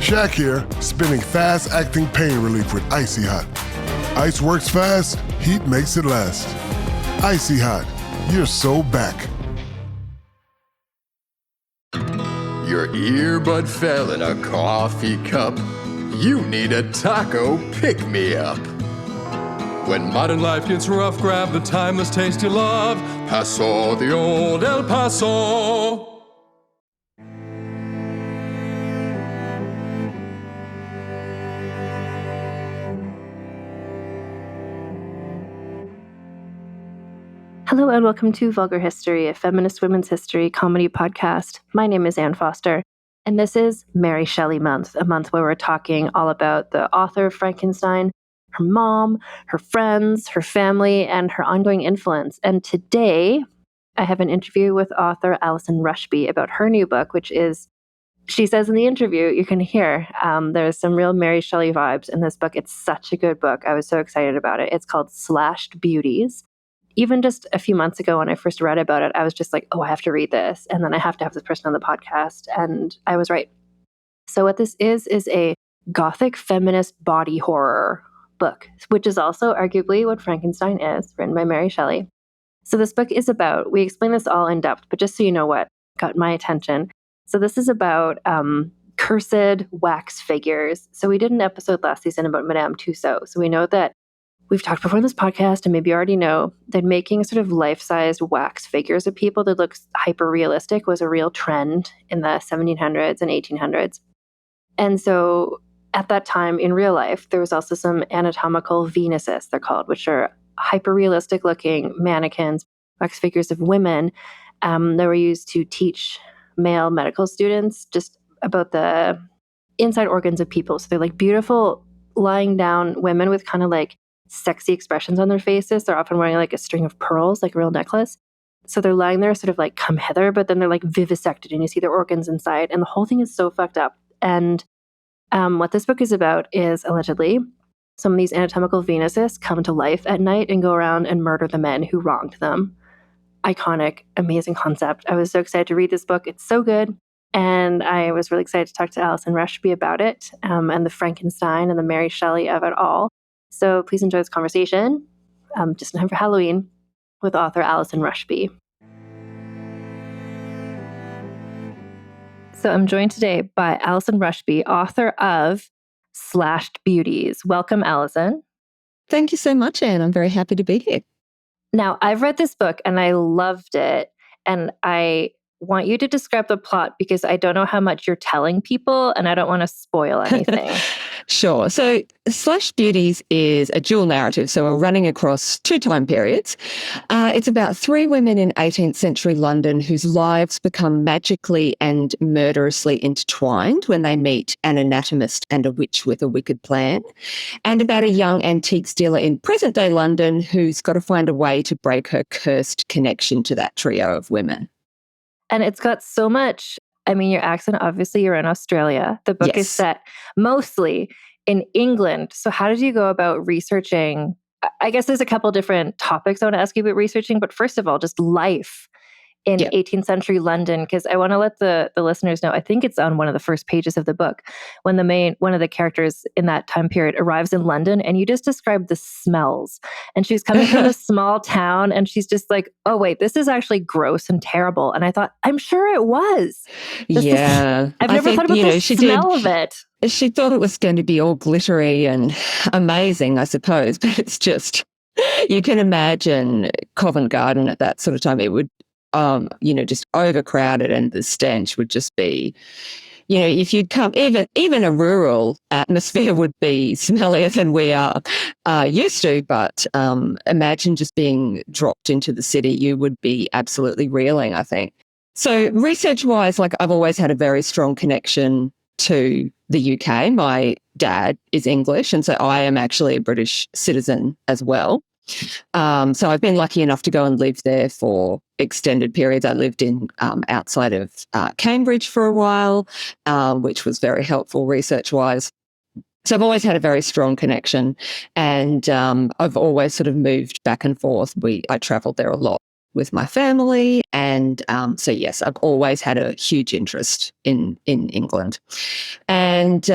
Shaq here, spinning fast-acting pain relief with Icy Hot. Ice works fast, heat makes it last. Icy Hot, you're so back. Your earbud fell in a coffee cup. You need a taco pick-me-up. When modern life gets rough, grab the timeless taste you love. Paso, the old El Paso. Hello and welcome to Vulgar History, a feminist women's history comedy podcast. My name is Anne Foster, and this is Mary Shelley Month, a month where we're talking all about the author of Frankenstein, her mom, her friends, her family, and her ongoing influence. And today, I have an interview with author Allison Rushby about her new book, which is, she says in the interview, you can hear there's some real Mary Shelley vibes in this book. It's such a good book. I was so excited about it. It's called Slashed Beauties. Even just a few months ago when I first read about it, I was just like, oh, I have to read this. And then I have to have this person on the podcast. And I was right. So what this is a gothic feminist body horror book, which is also arguably what Frankenstein is, written by Mary Shelley. So this book is about, we explain this all in depth, but just so you know what got my attention. So this is about cursed wax figures. So we did an episode last season about Madame Tussauds. So we know that we've talked before in this podcast, and maybe you already know, that making sort of life-sized wax figures of people that looks hyper-realistic was a real trend in the 1700s and 1800s. And so at that time in real life, there was also some anatomical Venuses, they're called, which are hyper-realistic looking mannequins, wax figures of women that were used to teach male medical students just about the inside organs of people. So they're like beautiful lying down women with kind of like sexy expressions on their faces. They're often wearing like a string of pearls, like a real necklace. So they're lying there sort of like come hither, but then they're like vivisected and you see their organs inside. And the whole thing is so fucked up. And what this book is about is allegedly some of these anatomical Venuses come to life at night and go around and murder the men who wronged them. Iconic, amazing concept. I was so excited to read this book. It's so good. And I was really excited to talk to Allison Rushby about it and the Frankenstein and the Mary Shelley of it all. So please enjoy this conversation, just in time for Halloween, with author Allison Rushby. So I'm joined today by Allison Rushby, author of Slashed Beauties. Welcome, Allison. Thank you so much, Anne. I'm very happy to be here. Now, I've read this book and I loved it. And I want you to describe the plot because I don't know how much you're telling people and I don't want to spoil anything. Sure. So Slashed Beauties is a dual narrative. So we're running across two time periods. It's about three women in 18th century London whose lives become magically and murderously intertwined when they meet an anatomist and a witch with a wicked plan. And about a young antiques dealer in present day London who's got to find a way to break her cursed connection to that trio of women. And it's got so much, I mean, your accent, obviously you're in Australia. The book is set mostly in England. So how did you go about researching? I guess there's a couple different topics I want to ask you about researching, but first of all, just life in 18th century London, because I want to let the listeners know, I think it's on one of the first pages of the book, when one of the characters in that time period arrives in London, and you just described the smells. And she's coming from a small town, and she's just like, oh, wait, this is actually gross and terrible. And I thought, I'm sure it was. I've never thought about the smell of it. She thought it was going to be all glittery and amazing, I suppose, but it's just, you can imagine Covent Garden at that sort of time. It would just overcrowded, and the stench would just be, if you'd come, even a rural atmosphere would be smellier than we are used to. But imagine just being dropped into the city, you would be absolutely reeling, I think. So research-wise, I've always had a very strong connection to the UK. My dad is English, and so I am actually a British citizen as well. So I've been lucky enough to go and live there for extended periods. I lived in outside of Cambridge for a while, which was very helpful research-wise. So I've always had a very strong connection, and I've always sort of moved back and forth. I travelled there a lot with my family. And so, yes, I've always had a huge interest in England. And,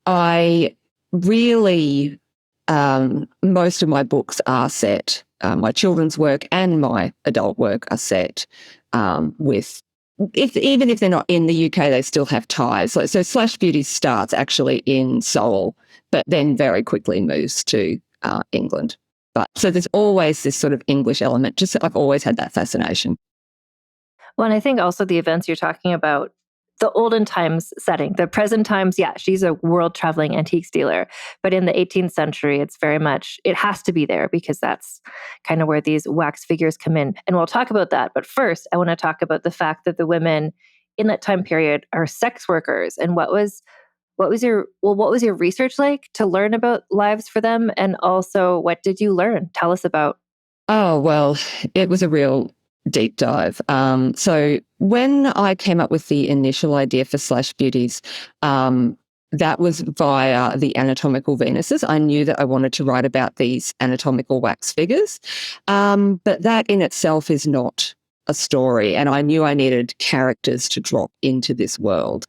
I really, most of my books are set, my children's work and my adult work are set with, even if they're not in the UK, they still have ties. So Slashed Beauties starts actually in Seoul, but then very quickly moves to England. But so there's always this sort of English element. Just I've always had that fascination. Well, and I think also the events you're talking about, the olden times setting, the present times, yeah, she's a world traveling antiques dealer. But in the 18th century, it's very much, it has to be there because that's kind of where these wax figures come in. And we'll talk about that. But first, I want to talk about the fact that the women in that time period are sex workers. And what was your research like to learn about lives for them? And also, what did you learn? Tell us about. Oh, well, it was a real deep dive. So when I came up with the initial idea for Slashed Beauties, that was via the anatomical Venuses. I knew that I wanted to write about these anatomical wax figures, but that in itself is not a story. And I knew I needed characters to drop into this world.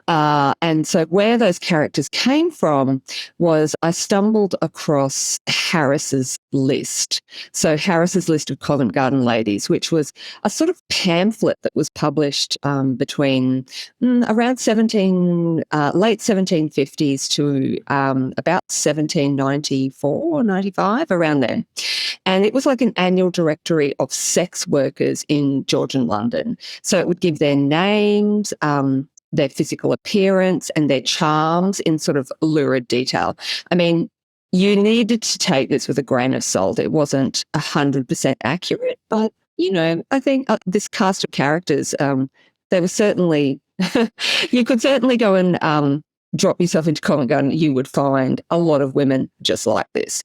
And so where those characters came from was I stumbled across Harris's list. So Harris's list of Covent Garden ladies, which was a sort of pamphlet that was published between around late 1750s to about 1794 or 95, around there. And it was like an annual directory of sex workers in Georgian London. So it would give their names, their physical appearance and their charms in sort of lurid detail. I mean, you needed to take this with a grain of salt. It wasn't 100% accurate, but, I think this cast of characters, they were certainly, you could certainly go and drop yourself into Covent Garden, you would find a lot of women just like this.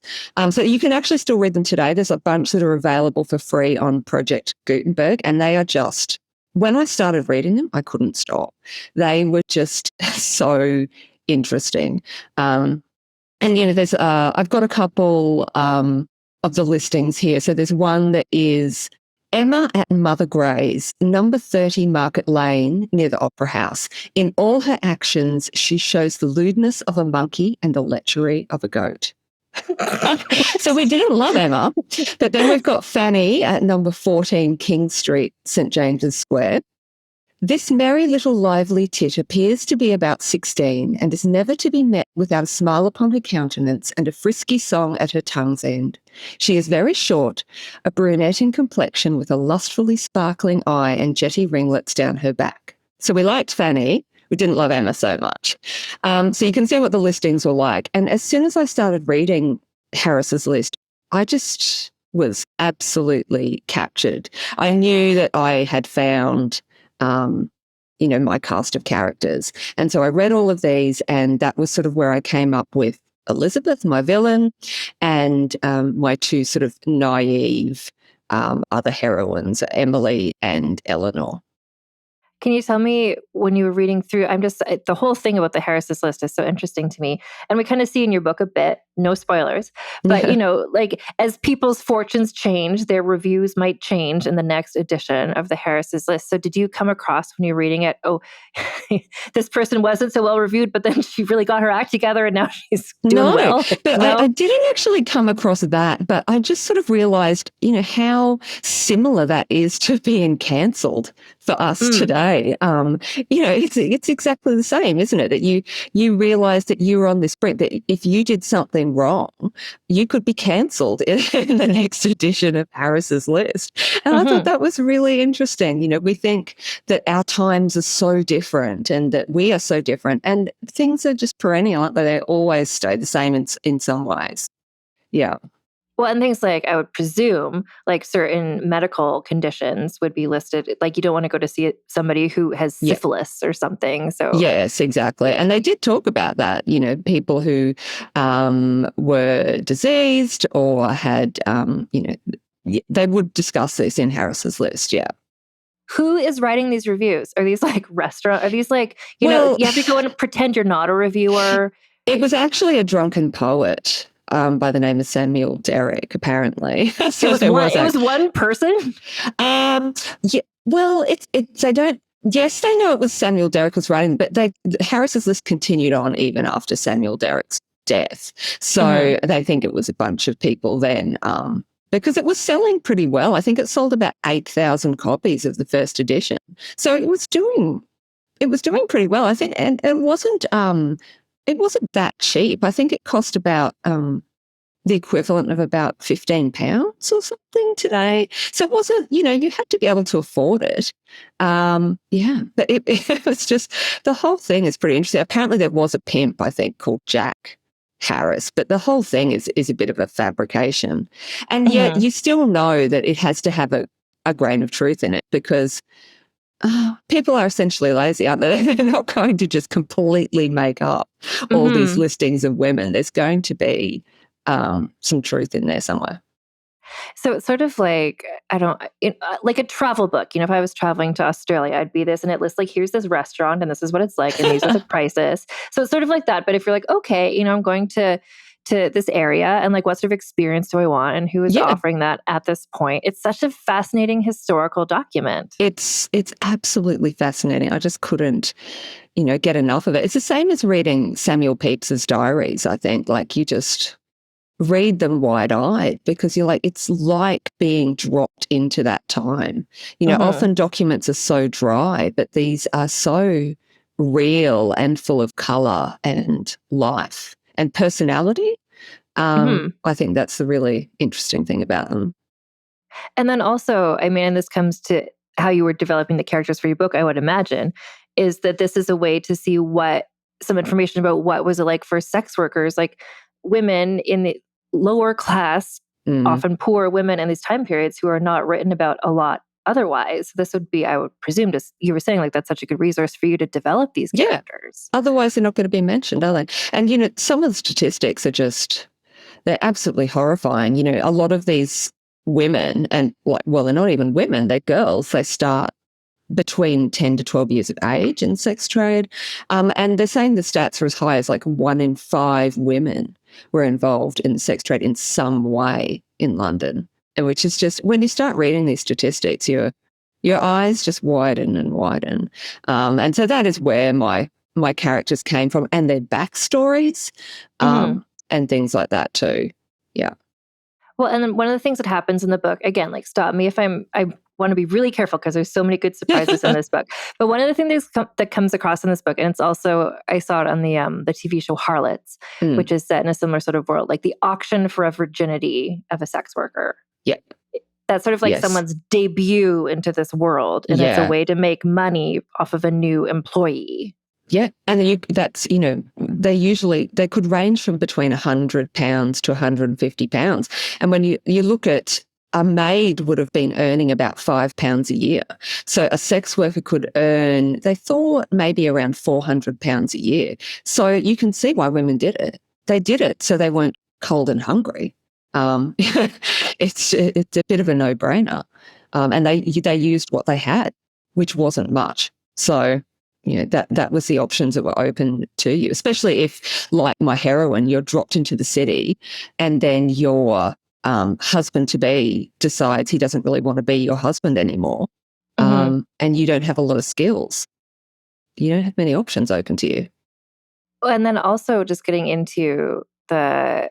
So you can actually still read them today. There's a bunch that are available for free on Project Gutenberg, and they are just, when I started reading them, I couldn't stop. They were just so interesting. And, there's, I've got a couple of the listings here. So there's one that is Emma at Mother Gray's, number 30 Market Lane, near the Opera House. In all her actions, she shows the lewdness of a monkey and the lechery of a goat. So we didn't love Emma. But then we've got Fanny at number 14 King Street, St James's Square. This merry little lively tit appears to be about 16 and is never to be met without a smile upon her countenance and a frisky song at her tongue's end. She is very short, a brunette in complexion with a lustfully sparkling eye and jetty ringlets down her back. So we liked Fanny. We didn't love Emma so much. So you can see what the listings were like. And as soon as I started reading Harris's list, I just was absolutely captured. I knew that I had found my cast of characters. And so I read all of these, and that was sort of where I came up with Elizabeth, my villain, and my two sort of naive other heroines, Emily and Eleanor. Can you tell me when you were reading through, the whole thing about the Harris's list is so interesting to me. And we kind of see in your book a bit, no spoilers, but like as people's fortunes change, their reviews might change in the next edition of the Harris's list. So did you come across when you're reading it, oh, this person wasn't so well reviewed, but then she really got her act together and now she's doing well? But I didn't actually come across that, but I just sort of realized, how similar that is to being cancelled for us today. It's exactly the same, isn't it? That you realize that you were on this brink, that if you did something wrong, you could be cancelled in the next edition of Harris's list. And I thought that was really interesting. We think that our times are so different and that we are so different, and things are just perennial, aren't they? They always stay the same in some ways. Yeah. Well, and things like, I would presume, like certain medical conditions would be listed. Like you don't want to go to see somebody who has syphilis or something. So yes, exactly. And they did talk about that, people who were diseased or had, they would discuss this in Harris's list, yeah. Who is writing these reviews? Are these like restaurant? Are these like, you have to go and pretend you're not a reviewer? It was actually a drunken poet. by the name of Samuel Derrick, apparently. So It was one person? Yeah, well, they don't. Yes, they know it was Samuel Derrick was writing, but Harris's list continued on even after Samuel Derrick's death. So they think it was a bunch of people then, because it was selling pretty well. I think it sold about 8,000 copies of the first edition. So it was doing pretty well, I think, and it wasn't that cheap. I think it cost about the equivalent of about £15 or something today. So it wasn't, you had to be able to afford it. But it was just, the whole thing is pretty interesting. Apparently there was a pimp, I think, called Jack Harris, but the whole thing is a bit of a fabrication. And yet you still know that it has to have a grain of truth in it, because people are essentially lazy, aren't they? They're not going to just completely make up all these listings of women. There's going to be some truth in there somewhere. So it's sort of like, like a travel book. If I was traveling to Australia, I'd be this, and it lists like, here's this restaurant, and this is what it's like, and these are the prices. So it's sort of like that. But if you're like, okay, I'm going to this area, and like, what sort of experience do I want, and who is offering that at this point? It's such a fascinating historical document. It's absolutely fascinating. I just couldn't, get enough of it. It's the same as reading Samuel Pepys's diaries, I think. Like, you just read them wide-eyed, because you're like, it's like being dropped into that time. Often documents are so dry, but these are so real and full of colour and life and personality. I think that's the really interesting thing about them. And then also, and this comes to how you were developing the characters for your book, I would imagine, is that this is a way to see some information about what was it like for sex workers, like women in the lower class, often poor women in these time periods, who are not written about a lot otherwise. This would be, I would presume, you were saying, like, that's such a good resource for you to develop these characters. Otherwise, they're not going to be mentioned, are they? And, some of the statistics are they're absolutely horrifying. A lot of these women, and they're not even women, they're girls, they start between 10 to 12 years of age in sex trade. And they're saying the stats are as high as like 1 in 5 women were involved in the sex trade in some way in London. And which is just, when you start reading these statistics, your eyes just widen and widen. And so that is where my characters came from, and their backstories, and things like that too. Yeah. Well, and then one of the things that happens in the book, again, like, stop me if I want to be really careful, because there's so many good surprises in this book. But one of the things that comes across in this book, and it's also, I saw it on the TV show Harlots, which is set in a similar sort of world, like the auction for a virginity of a sex worker. Yeah. That's sort of like someone's debut into this world, and it's a way to make money off of a new employee. Yeah, and they could range from between £100 to £150. And when you look at, a maid would have been earning about £5 a year. So a sex worker could earn, they thought, maybe around £400 a year. So you can see why women did it. They did it so they weren't cold and hungry. It's a bit of a no-brainer. And they used what they had, which wasn't much. So that was the options that were open to you, especially if, like my heroine, you're dropped into the city, and then your husband-to-be decides he doesn't really want to be your husband anymore, and you don't have a lot of skills. You don't have many options open to you. And then also just getting into the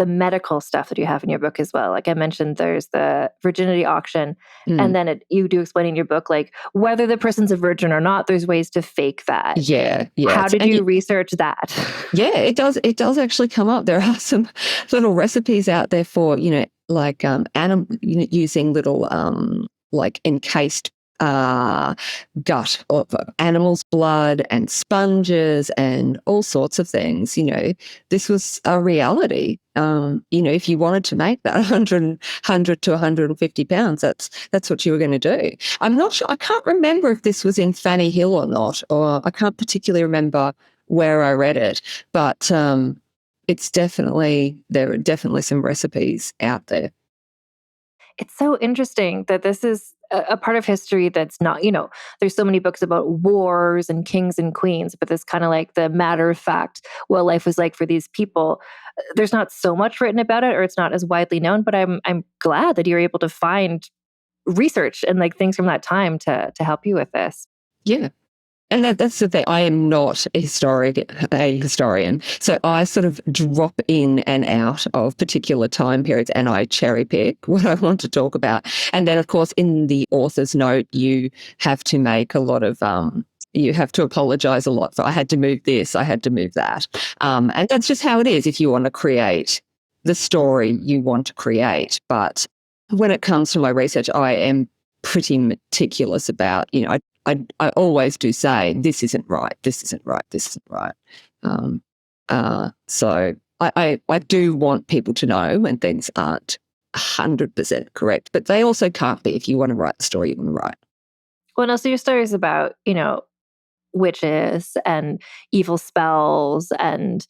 medical stuff that you have in your book as well. Like I mentioned, there's the virginity auction, and then you do explain in your book, like, whether the person's a virgin or not, there's ways to fake that. Yeah. How did you research that? Yeah, it does. It does actually come up. There are some little recipes out there for, like using little like encased gut of animals' blood and sponges and all sorts of things. This was a reality. If you wanted to make that 100 to £150, that's what you were going to do. I'm not sure. I can't remember if this was in Fanny Hill or not, or I can't particularly remember where I read it, but there are definitely some recipes out there. It's so interesting that this is a part of history that's not, there's so many books about wars and kings and queens, but this kind of like the matter of fact, what life was like for these people. there's not so much written about it, or it's not as widely known, but I'm glad that you're able to find research and like things from that time to help you with this. Yeah. And that's the thing. I am not a historian. So I sort of drop in and out of particular time periods and I cherry pick what I want to talk about. And then, of course, in the author's note, you have to make a lot of, you have to apologize a lot. So I had to move this, I had to move that. And that's just how it is if you want to create the story you want to create. But when it comes to my research, I am pretty meticulous about, I always do say, this isn't right, this isn't right, this isn't right. So I do want people to know when things aren't 100% correct, but they also can't be if you want to write the story you want to write. Well, no, so your story is about, witches and evil spells and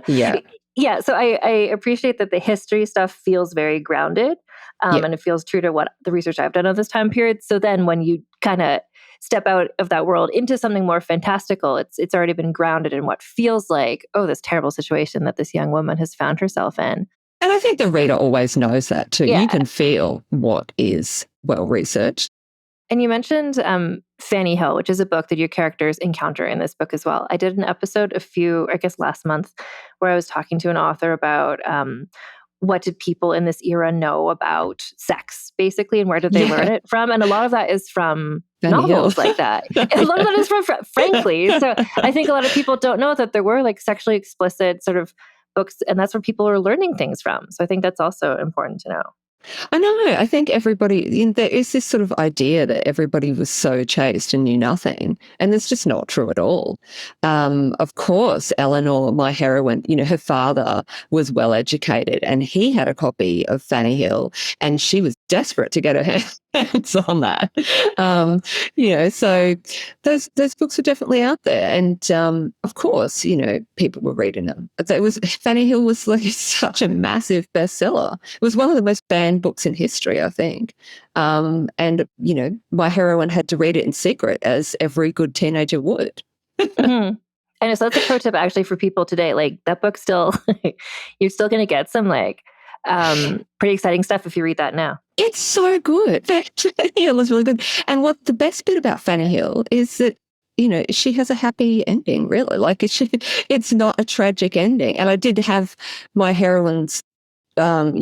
Yeah. yeah. So I appreciate that the history stuff feels very grounded, and it feels true to what the research I've done of this time period. So then when you kind of step out of that world into something more fantastical, it's already been grounded in what feels like, oh, this terrible situation that this young woman has found herself in. And I think the reader always knows that too. Yeah. You can feel what is well researched. And you mentioned Fanny Hill, which is a book that your characters encounter in this book as well. I did an episode last month, where I was talking to an author about what did people in this era know about sex, basically, and where did they learn it from? And a lot of that is from Fanny novels Hill. like that. And a lot of that is from Frankly. So I think a lot of people don't know that there were like sexually explicit sort of books, and that's where people are learning things from. So I think that's also important to know. I know. I think there is this sort of idea that everybody was so chaste and knew nothing. And it's just not true at all. Of course, Eleanor, my heroine, her father was well educated and he had a copy of Fanny Hill and she was desperate to get her hands on that. So those books are definitely out there. And of course, people were reading them. Fanny Hill was like such a massive bestseller. It was one of the most banned books in history, I think. And my heroine had to read it in secret, as every good teenager would. Mm-hmm. And so that's a pro tip actually for people today. Like that book still, you're still going to get some pretty exciting stuff if you read that now. It's so good. Fanny Hill is really good. And what the best bit about Fanny Hill is that, she has a happy ending, really. Like it's not a tragic ending. And I did have my heroines, my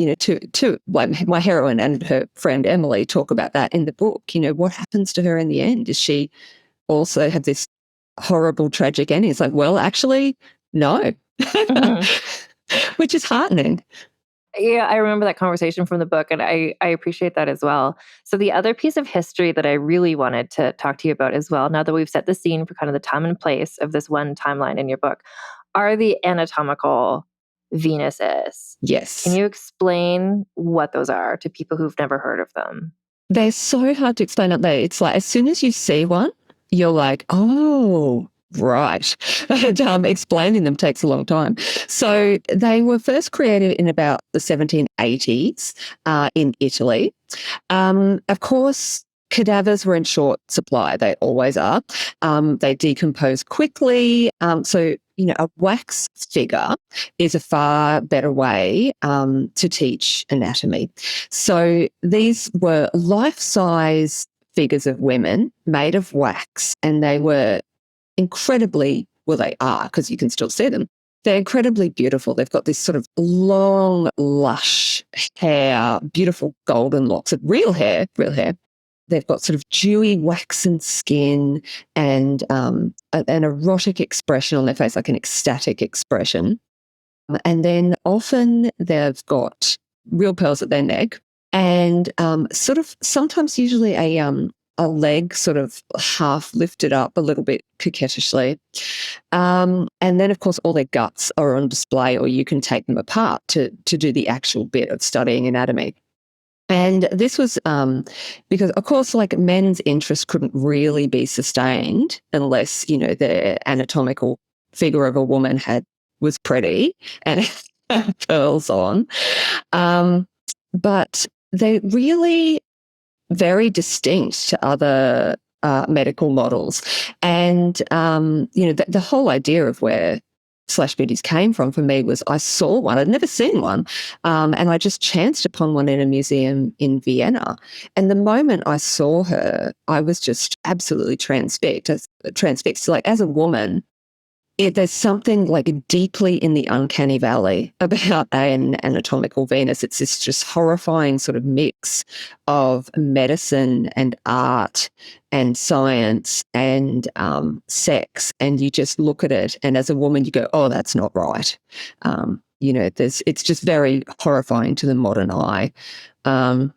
heroine and her friend Emily talk about that in the book. What happens to her in the end? Does she also have this horrible tragic ending? It's like, well, actually, no, which is heartening. Yeah, I remember that conversation from the book, and I appreciate that as well. So the other piece of history that I really wanted to talk to you about as well, now that we've set the scene for kind of the time and place of this one timeline in your book, are the anatomical Venuses. Yes. Can you explain what those are to people who've never heard of them? They're so hard to explain, aren't they? It's like as soon as you see one, you're like, oh, right. And explaining them takes a long time. So they were first created in about the 1780s in Italy. Of course, cadavers were in short supply. They always are. They decompose quickly. So, a wax figure is a far better way to teach anatomy. So these were life-size figures of women made of wax, and they were incredibly, well, they are, because you can still see them. They're incredibly beautiful. They've got this sort of long, lush hair, beautiful golden locks of real hair. They've got sort of dewy, waxen skin and an erotic expression on their face, like an ecstatic expression. And then often they've got real pearls at their neck and sort of sometimes usually a leg sort of half lifted up a little bit coquettishly. And then, of course, all their guts are on display, or you can take them apart to do the actual bit of studying anatomy. And this was because, of course, like men's interest couldn't really be sustained unless, the anatomical figure of a woman was pretty and had pearls on. But they really very distinct to other medical models. And, the whole idea of where Slashed Beauties came from for me was I saw one. I'd never seen one. And I just chanced upon one in a museum in Vienna. And the moment I saw her, I was just absolutely transfixed. Like, as a woman, there's something like deeply in the uncanny valley about an anatomical Venus. It's this just horrifying sort of mix of medicine and art and science and sex. And you just look at it, and as a woman, you go, "Oh, that's not right." It's just very horrifying to the modern eye. And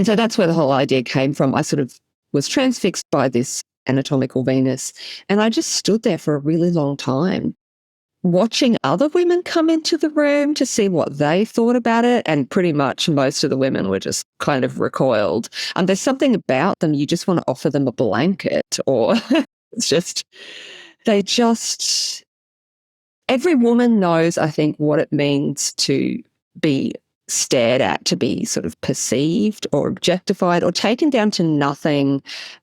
so that's where the whole idea came from. I sort of was transfixed by this anatomical Venus, and I just stood there for a really long time watching other women come into the room to see what they thought about it, and pretty much most of the women were just kind of recoiled. And there's something about them, you just want to offer them a blanket, or it's just, every woman knows, I think, what it means to be stared at, to be sort of perceived or objectified or taken down to nothing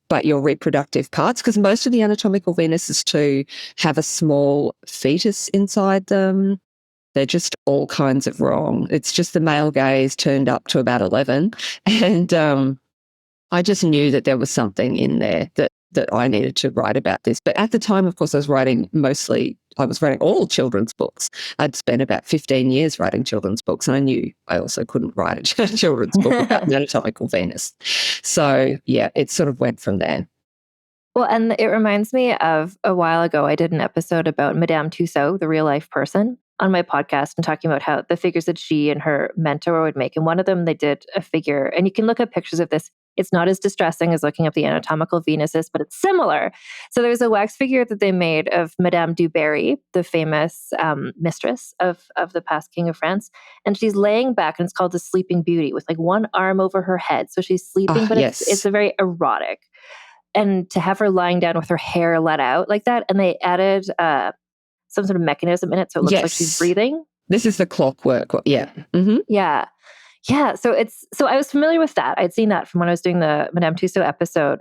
but your reproductive parts, because most of the anatomical Venuses too have a small fetus inside them. They're just all kinds of wrong. It's just the male gaze turned up to about 11. And I just knew that there was something in there that I needed to write about this. But at the time, of course, I was writing all children's books. I'd spent about 15 years writing children's books, and I knew I also couldn't write a children's book about an anatomical Venus. So, yeah, it sort of went from there. Well, and it reminds me of a while ago, I did an episode about Madame Tussaud, the real life person, on my podcast, and talking about how the figures that she and her mentor would make. And one of them, they did a figure, and you can look up pictures of this. It's not as distressing as looking up the anatomical Venuses, but it's similar. So there's a wax figure that they made of Madame du Barry, the famous mistress of the past king of France. And she's laying back, and it's called the Sleeping Beauty, with like one arm over her head. So she's sleeping, but yes. it's a very erotic. And to have her lying down with her hair let out like that, and they added some sort of mechanism in it, so it looks like she's breathing. This is the clockwork. Yeah. Mm-hmm. Yeah. Yeah. So I was familiar with that. I'd seen that from when I was doing the Madame Tussaud episode.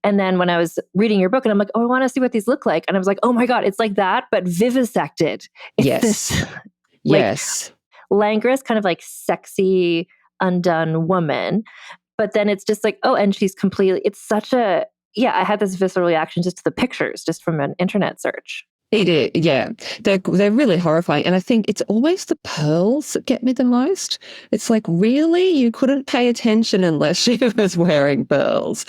And then when I was reading your book, and I'm like, oh, I want to see what these look like. And I was like, oh my God, it's like that, but vivisected. It's this languorous, kind of like sexy, undone woman. But then it's just like, oh, and she's completely, it's such a, I had this visceral reaction just to the pictures, just from an internet search. He did, yeah. They're really horrifying. And I think it's always the pearls that get me the most. It's like, really? You couldn't pay attention unless she was wearing pearls.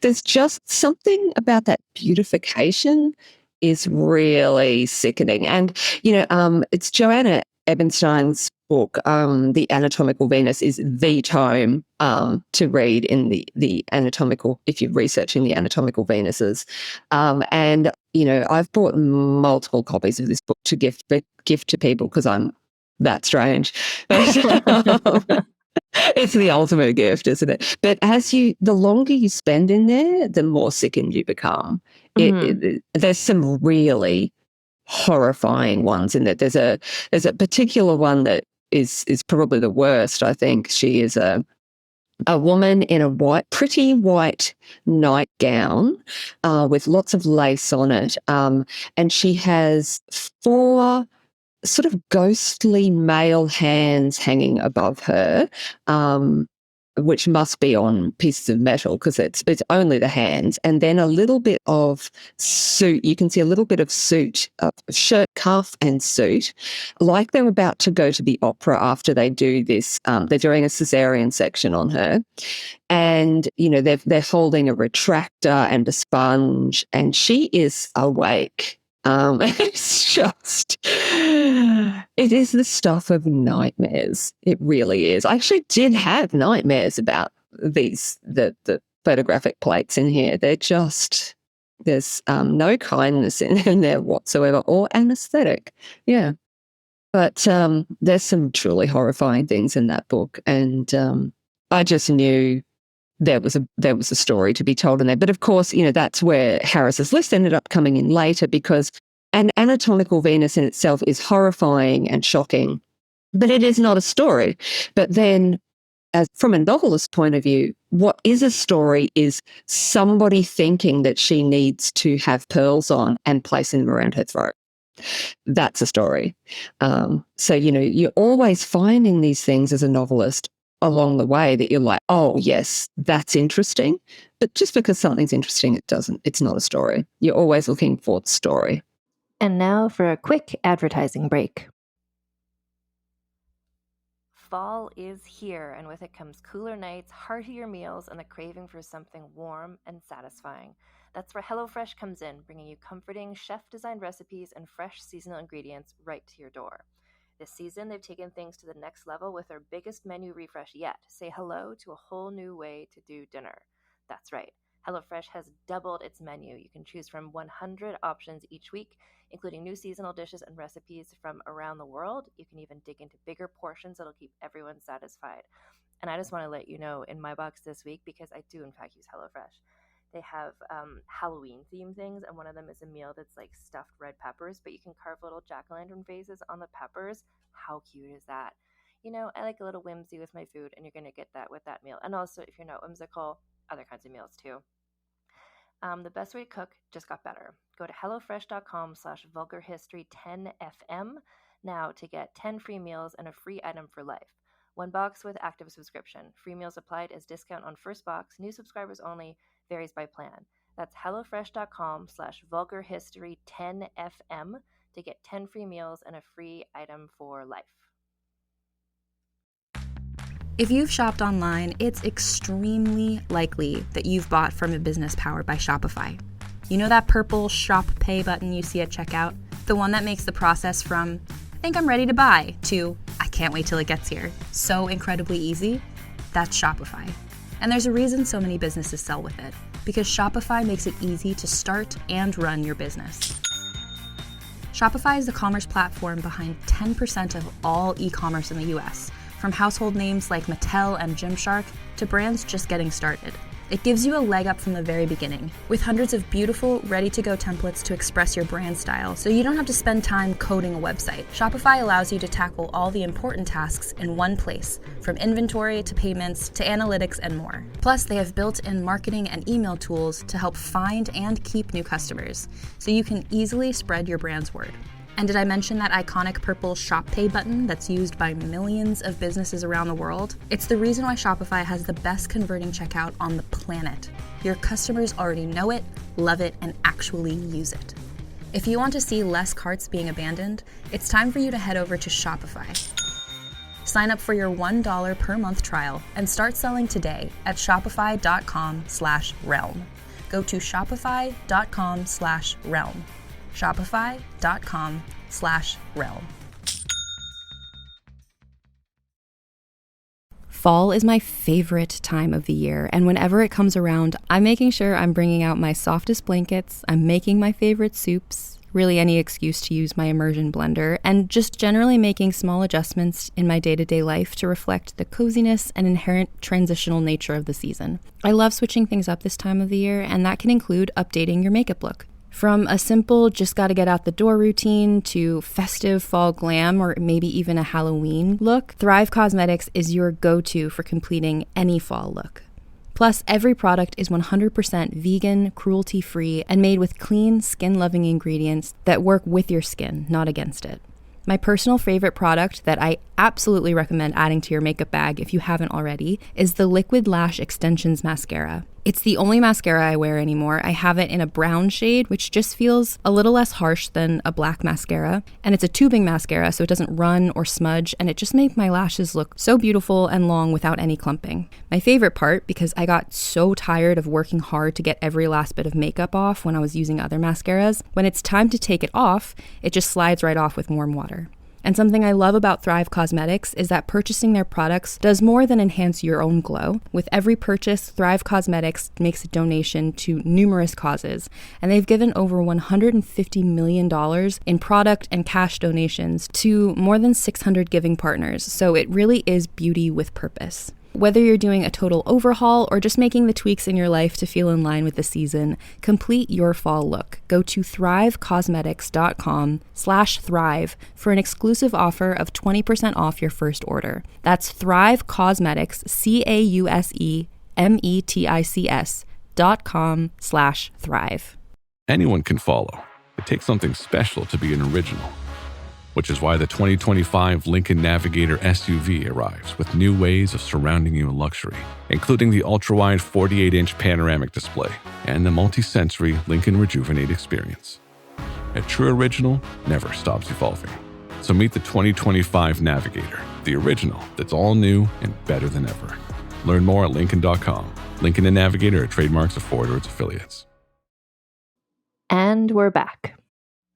There's just something about that beautification is really sickening. And, it's Joanna Ebenstein's book, The Anatomical Venus, is the tome to read in the anatomical, if you're researching the anatomical Venuses. And, I've bought multiple copies of this book to gift to people because I'm that strange. But, it's the ultimate gift, isn't it? But the longer you spend in there, the more sickened you become. There's some really horrifying ones in there. There's a particular one that is probably the worst, I think. She is a woman in a pretty white nightgown with lots of lace on it, and she has 4 sort of ghostly male hands hanging above her, which must be on pieces of metal because it's only the hands, and then a little bit of suit. You can see a little bit of suit, shirt cuff and suit, like they're about to go to the opera after they do this. They're doing a cesarean section on her, and they're holding a retractor and a sponge, and she is awake. It's just, it is the stuff of nightmares. It really is. I actually did have nightmares about the photographic plates in here. They're just, there's no kindness in there whatsoever, or anesthetic. Yeah. But there's some truly horrifying things in that book. And I just knew there was a story to be told in there. But of course, that's where Harris's List ended up coming in later, because an anatomical Venus in itself is horrifying and shocking, but it is not a story. But then, from a novelist's point of view, what is a story is somebody thinking that she needs to have pearls on and placing them around her throat. That's a story. So, you're always finding these things as a novelist along the way that you're like, oh, yes, that's interesting. But just because something's interesting, it's not a story. You're always looking for the story. And now for a quick advertising break. Fall is here, and with it comes cooler nights, heartier meals, and the craving for something warm and satisfying. That's where HelloFresh comes in, bringing you comforting, chef-designed recipes and fresh seasonal ingredients right to your door. This season, they've taken things to the next level with their biggest menu refresh yet. Say hello to a whole new way to do dinner. That's right. HelloFresh has doubled its menu. You can choose from 100 options each week, including new seasonal dishes and recipes from around the world. You can even dig into bigger portions that'll keep everyone satisfied. And I just want to let you know, in my box this week, because I do in fact use HelloFresh, they have Halloween themed things, and one of them is a meal that's like stuffed red peppers, but you can carve little jack-o'-lantern faces on the peppers. How cute is that? I like a little whimsy with my food, and you're going to get that with that meal. And also, if you're not whimsical, other kinds of meals too. The best way to cook just got better. Go to hellofresh.com/vulgarhistory10fm now to get 10 free meals and a free item for life. One box with active subscription. Free meals applied as discount on first box. New subscribers only. Varies by plan. That's hellofresh.com/vulgarhistory10fm to get 10 free meals and a free item for life. If you've shopped online, it's extremely likely that you've bought from a business powered by Shopify. You know that purple Shop Pay button you see at checkout? The one that makes the process from, I think I'm ready to buy, to, I can't wait till it gets here, so incredibly easy? That's Shopify. And there's a reason so many businesses sell with it, because Shopify makes it easy to start and run your business. Shopify is the commerce platform behind 10% of all e-commerce in the US, from household names like Mattel and Gymshark to brands just getting started. It gives you a leg up from the very beginning, with hundreds of beautiful, ready-to-go templates to express your brand style, so you don't have to spend time coding a website. Shopify allows you to tackle all the important tasks in one place, from inventory to payments to analytics and more. Plus, they have built-in marketing and email tools to help find and keep new customers, so you can easily spread your brand's word. And did I mention that iconic purple Shop Pay button that's used by millions of businesses around the world? It's the reason why Shopify has the best converting checkout on the planet. Your customers already know it, love it, and actually use it. If you want to see less carts being abandoned, it's time for you to head over to Shopify. Sign up for your $1 per month trial and start selling today at shopify.com/realm. Go to shopify.com/realm. Shopify.com/realm. Fall is my favorite time of the year, and whenever it comes around, I'm making sure I'm bringing out my softest blankets, I'm making my favorite soups, really any excuse to use my immersion blender, and just generally making small adjustments in my day-to-day life to reflect the coziness and inherent transitional nature of the season. I love switching things up this time of the year, and that can include updating your makeup look. From a simple just gotta get out the door routine to festive fall glam or maybe even a Halloween look, Thrive Causemetics is your go-to for completing any fall look. Plus, every product is 100% vegan, cruelty-free, and made with clean, skin-loving ingredients that work with your skin, not against it. My personal favorite product that I absolutely recommend adding to your makeup bag if you haven't already is the Liquid Lash Extensions Mascara. It's the only mascara I wear anymore. I have it in a brown shade, which just feels a little less harsh than a black mascara. And it's a tubing mascara, so it doesn't run or smudge, and it just makes my lashes look so beautiful and long without any clumping. My favorite part, because I got so tired of working hard to get every last bit of makeup off when I was using other mascaras, when it's time to take it off, it just slides right off with warm water. And something I love about Thrive Causemetics is that purchasing their products does more than enhance your own glow. With every purchase, Thrive Causemetics makes a donation to numerous causes, and they've given over $150 million in product and cash donations to more than 600 giving partners, so it really is beauty with purpose. Whether you're doing a total overhaul or just making the tweaks in your life to feel in line with the season, complete your fall look. Go to thrivecausemetics.com/thrive for an exclusive offer of 20% off your first order. That's Thrive Causemetics, CAUSEMETICS.com/thrive. Anyone can follow, It takes something special to be an original, which is why the 2025 Lincoln Navigator SUV arrives with new ways of surrounding you in luxury, including the ultra-wide 48-inch panoramic display and the multi-sensory Lincoln Rejuvenate experience. A true original never stops evolving. So meet the 2025 Navigator, the original that's all new and better than ever. Learn more at Lincoln.com. Lincoln and Navigator are trademarks of Ford or its affiliates. And we're back.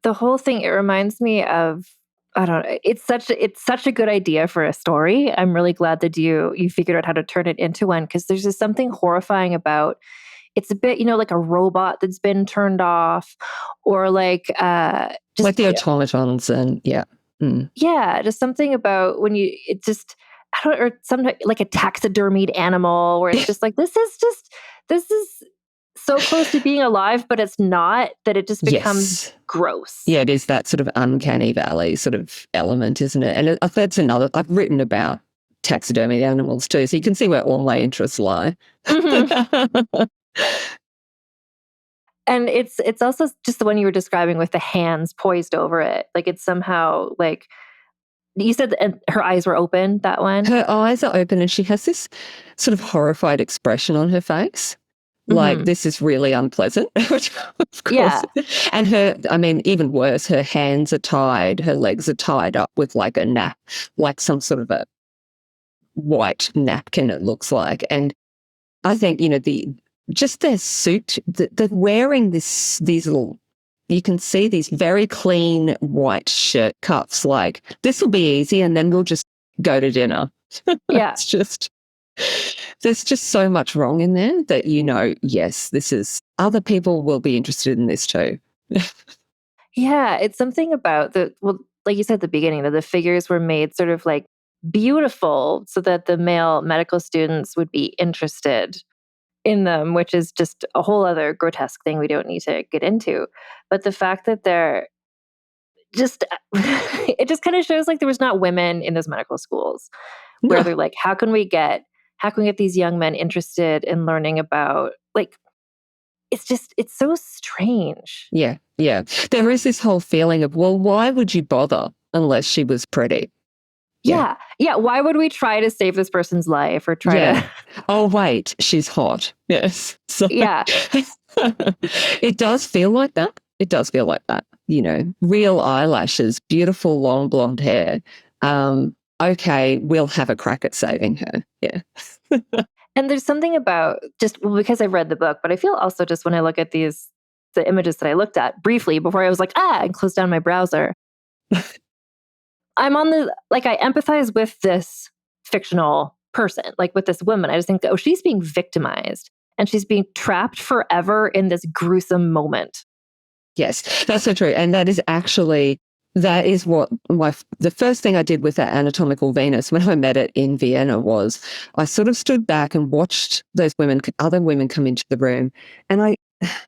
The whole thing, it reminds me of, I don't know, it's such a good idea for a story. I'm really glad that you figured out how to turn it into one, because there's just something horrifying about, it's a bit, like a robot that's been turned off, or like just like the automatons and just something about when it just, I don't, or something like a taxidermied animal, where it's just like, this is so close to being alive, but it's not, that it just becomes gross. Yeah, it is that sort of uncanny valley sort of element, isn't it? And that's another, I've written about taxidermy animals too, so you can see where all my interests lie. Mm-hmm. And it's also just the one you were describing with the hands poised over it. Like it's somehow like, you said that her eyes were open, that one? Her eyes are open and she has this sort of horrified expression on her face. Like, this is really unpleasant, which of course. Yeah. And even worse, her hands are tied, her legs are tied up with like a like some sort of a white napkin, it looks like. And I think, just their suit, they're wearing these little, you can see these very clean white shirt cuffs, like, this will be easy and then we'll just go to dinner. Yeah. It's just, there's just so much wrong in there that, yes, other people will be interested in this too. Yeah, it's something about like you said at the beginning, that the figures were made sort of like beautiful so that the male medical students would be interested in them, which is just a whole other grotesque thing we don't need to get into. But the fact that they're just, it just kind of shows like there was not women in those medical schools where they're like, how can we get these young men interested in learning about, like, it's so strange. Yeah. There is this whole feeling of, well, why would you bother unless she was pretty? Yeah. Why would we try to save this person's life or try to? Oh, wait, she's hot. Yes. So, yeah. It does feel like that. Real eyelashes, beautiful long blonde hair. Okay, we'll have a crack at saving her. Yeah. And there's something about because I've read the book, but I feel also just when I look at the images that I looked at briefly before I was like, and closed down my browser. I'm on I empathize with this fictional person, like with this woman. I just think, she's being victimized and she's being trapped forever in this gruesome moment. Yes, that's so true. And that is what the first thing I did with that anatomical Venus when I met it in Vienna was I sort of stood back and watched other women come into the room. And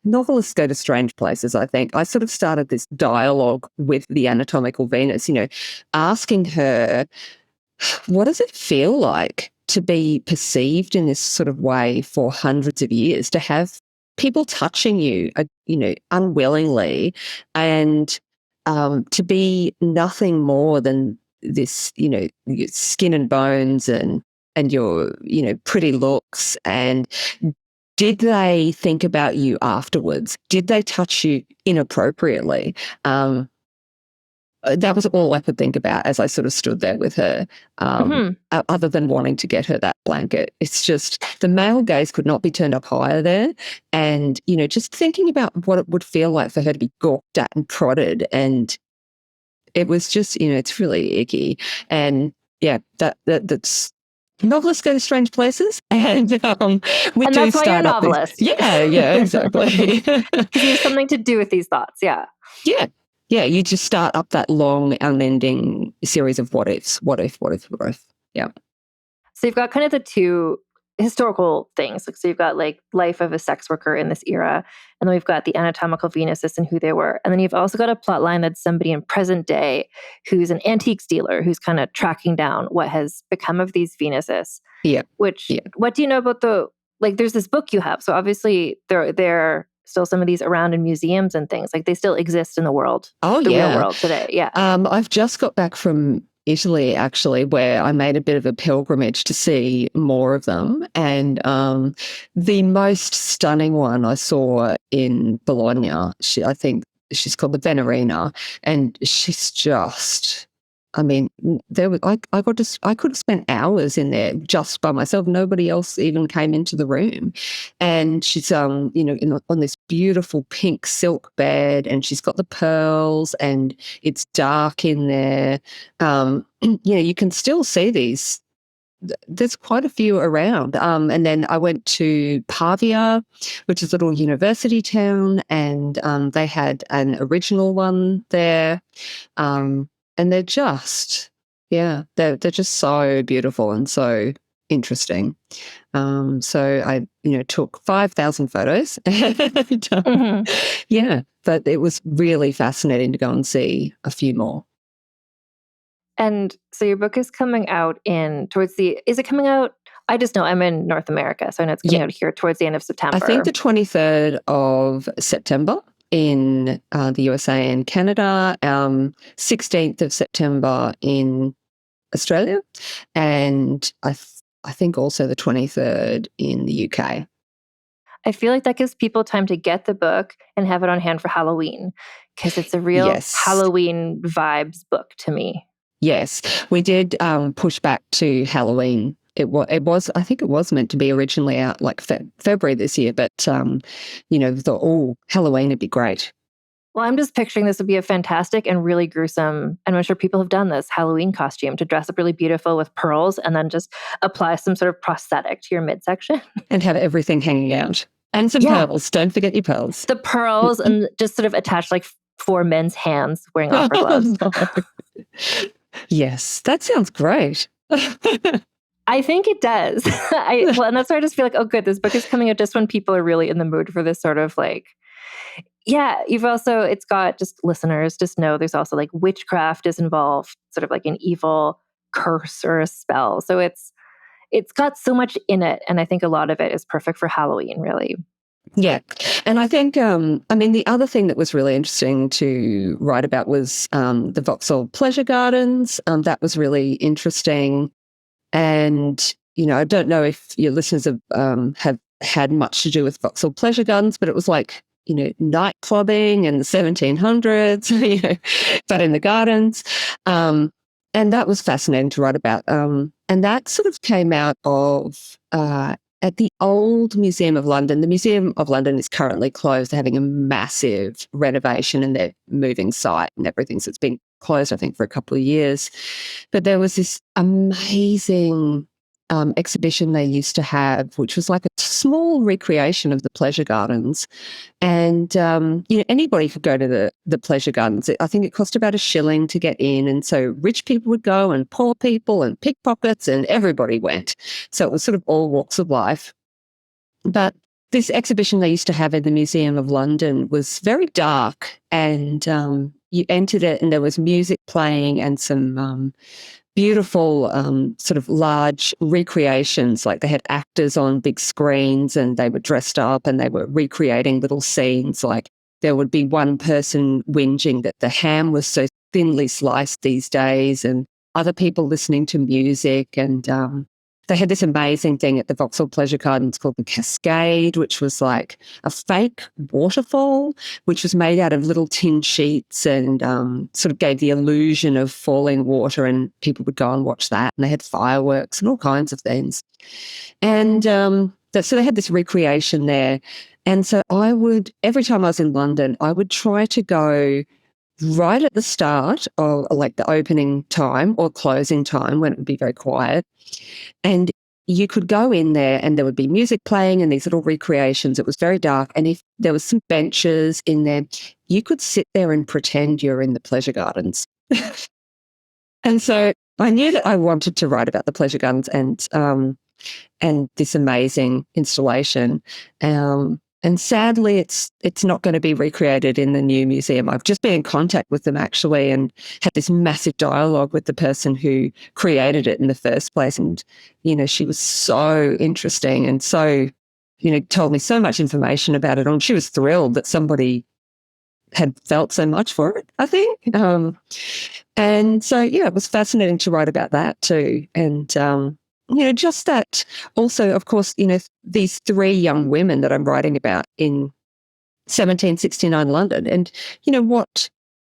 novelists go to strange places, I think. I sort of started this dialogue with the anatomical Venus, asking her, what does it feel like to be perceived in this sort of way for hundreds of years, to have people touching you, unwillingly, and to be nothing more than this, your skin and bones and your, pretty looks. And did they think about you afterwards? Did they touch you inappropriately? That was all I could think about as I sort of stood there with her, other than wanting to get her that blanket. It's just the male gaze could not be turned up higher there. And, just thinking about what it would feel like for her to be gawked at and prodded. And it was just, it's really icky. And yeah, that's novelists go to strange places, and we and do that's why you're a start up novelist. Yeah, exactly. Because you have something to do with these thoughts. Yeah. Yeah, you just start up that long, unending series of what ifs. Yeah. So you've got kind of the two historical things. So you've got like life of a sex worker in this era, and then we've got the anatomical Venuses and who they were. And then you've also got a plot line that's somebody in present day who's an antiques dealer who's kind of tracking down what has become of these Venuses. Yeah. What do you know about there's this book you have. So obviously they're still some of these around in museums and things? Like they still exist in the world, Oh, the yeah. real world today. Yeah. I've just got back from Italy, actually, where I made a bit of a pilgrimage to see more of them. And the most stunning one I saw in Bologna, I think she's called the Venerina, and she's just... I mean, I could have spent hours in there just by myself. Nobody else even came into the room, and she's on this beautiful pink silk bed, and she's got the pearls, and it's dark in there. You can still see these. There's quite a few around. And then I went to Pavia, which is a little university town, and they had an original one there. And they're just, they're just so beautiful and so interesting. So I, took 5,000 photos. Yeah, but it was really fascinating to go and see a few more. And so your book is coming out is it coming out? I just know I'm in North America, so I know it's coming out here towards the end of September. I think the 23rd of September in the USA and Canada, 16th of September in Australia, and I think also the 23rd in the UK. I feel like that gives people time to get the book and have it on hand for Halloween, because it's a real Halloween vibes book to me. Yes, we did push back to Halloween. I think it was meant to be originally out like February this year, but we thought, Halloween would be great. Well, I'm just picturing this would be a fantastic and really gruesome, and I'm sure people have done this, Halloween costume, to dress up really beautiful with pearls and then just apply some sort of prosthetic to your midsection. And have everything hanging out. And some pearls. Don't forget your pearls. The pearls and just sort of attach like 4 men's hands wearing opera gloves. Yes, that sounds great. I think it does. And that's why I just feel like, oh, good, this book is coming out just when people are really in the mood for this sort of like... Yeah, it's got, just listeners, just know there's also like witchcraft is involved, sort of like an evil curse or a spell. So it's got so much in it. And I think a lot of it is perfect for Halloween, really. Yeah. And I think, the other thing that was really interesting to write about was the Vauxhall Pleasure Gardens. That was really interesting. And, I don't know if your listeners have had much to do with Vauxhall Pleasure Gardens, but it was like, night clubbing in the 1700s, but in the gardens. And that was fascinating to write about. And that sort of came out of at the old Museum of London. The Museum of London is currently closed. They're having a massive renovation and they're moving site and everything. So it's been closed, I think, for a couple of years. But there was this amazing exhibition they used to have, which was like a small recreation of the pleasure gardens. And, anybody could go to the pleasure gardens. I think it cost about $1 to get in. And so rich people would go and poor people and pickpockets and everybody went. So it was sort of all walks of life. But this exhibition they used to have in the Museum of London was very dark, and you entered it and there was music playing and some beautiful sort of large recreations. Like they had actors on big screens and they were dressed up and they were recreating little scenes. Like there would be one person whinging that the ham was so thinly sliced these days, and other people listening to music. And they had this amazing thing at the Vauxhall Pleasure Gardens called the Cascade, which was like a fake waterfall, which was made out of little tin sheets and sort of gave the illusion of falling water, and people would go and watch that. And they had fireworks and all kinds of things. And so they had this recreation there. And so every time I was in London, I would try to go right at the start of like the opening time or closing time when it would be very quiet. And you could go in there and there would be music playing and these little recreations. It was very dark. And if there was some benches in there, you could sit there and pretend you're in the pleasure gardens. And so I knew that I wanted to write about the pleasure gardens and this amazing installation. And sadly, it's not going to be recreated in the new museum. I've just been in contact with them actually and had this massive dialogue with the person who created it in the first place. And, she was so interesting and so told me so much information about it. And she was thrilled that somebody had felt so much for it, I think. And so, it was fascinating to write about that too. And, just that also, of course, these three young women that I'm writing about in 1769 London. And,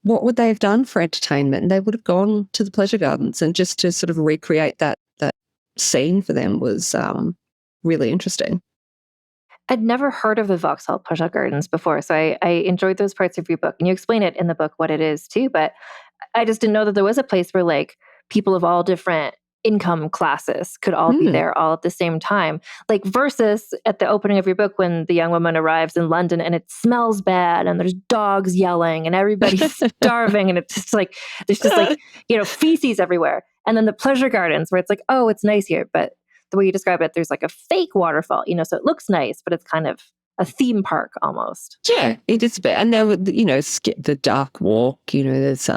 what would they have done for entertainment? And they would have gone to the pleasure gardens, and just to sort of recreate that scene for them was really interesting. I'd never heard of the Vauxhall Pleasure Gardens before, so I enjoyed those parts of your book. And you explain it in the book what it is too, but I just didn't know that there was a place where like people of all different income classes could all be there all at the same time. Like versus at the opening of your book when the young woman arrives in London and it smells bad and there's dogs yelling and everybody's starving and it's just like, there's just like, feces everywhere. And then the pleasure gardens where it's like, oh, it's nice here. But the way you describe it, there's like a fake waterfall, so it looks nice, but it's kind of a theme park almost. Yeah, it is a bit. And there would, skip the dark walk, there's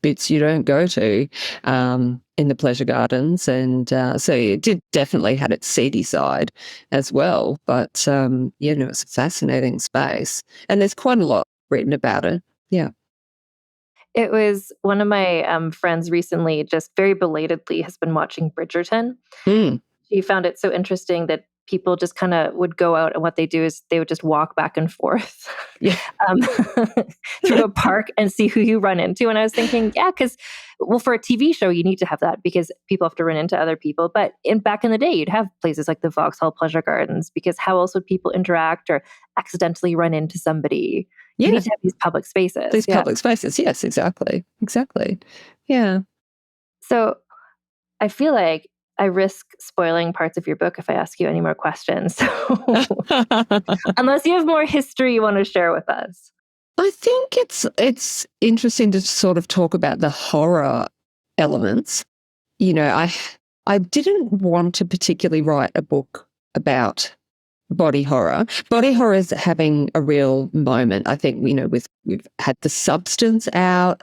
bits you don't go to in the pleasure gardens. And so it did definitely had its seedy side as well. But, it's a fascinating space. And there's quite a lot written about it. Yeah. It was one of my friends recently, just very belatedly, has been watching Bridgerton. She found it so interesting that people just kind of would go out, and what they do is they would just walk back and forth through a park and see who you run into. And I was thinking, because, for a TV show, you need to have that because people have to run into other people. But back in the day, you'd have places like the Vauxhall Pleasure Gardens, because how else would people interact or accidentally run into somebody? You need to have these public spaces. Public spaces, yes, exactly. Yeah. So I feel like I risk spoiling parts of your book if I ask you any more questions. So, unless you have more history you want to share with us. I think it's interesting to sort of talk about the horror elements. I didn't want to particularly write a book about body horror. Body horror is having a real moment. I think, we've had the substance out.